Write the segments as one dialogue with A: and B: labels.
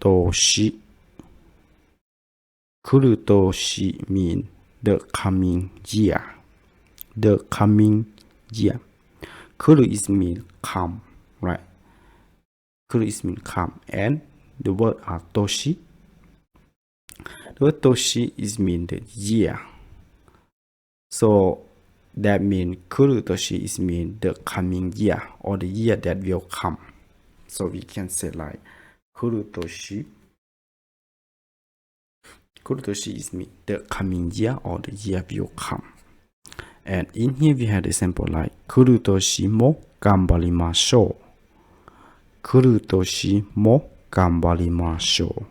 A: 年。来る年 mean the coming year. The coming year. 来る is mean come, right? 来る is mean come. And the word 年. The word 年 is mean the year. So that means 来る年 is mean the coming year or the year that will come. So we can say like 来る年. 来る年 is mean the coming year or the year will come. And in here we had example like 来る年も頑張りましょう。来る年も頑張りましょう。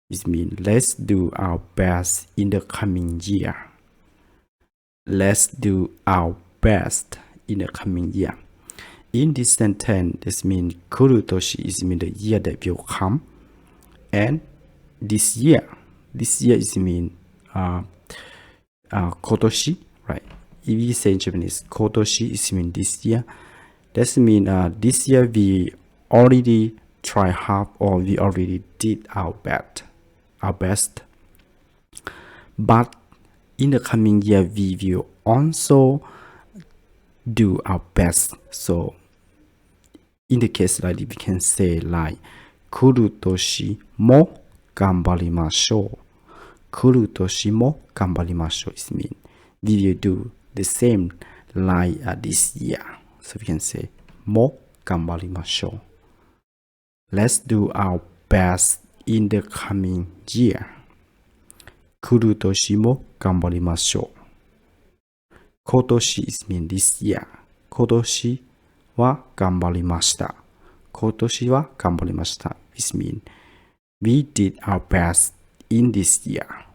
A: It means let's do our best in the coming year. Let's do our best in the coming year. In this sentence, this means 来る年 is mean the year that will come. And this year is mean 今年 right? If we say in Japanese 今年 is mean this year. That means this year we already try hard or we already did our best. But in the coming year we will also do our best. So in the case like we can say like 来る年も頑張りましょう。来る年も頑張りましょう It means we will do the same like this year. So we can say も頑張りましょう。Let's do our best in the coming year. 来る年も頑張りましょう。今年 is mean this year. 今年は頑張りました。今年は頑張りました。It means we did our best in this year.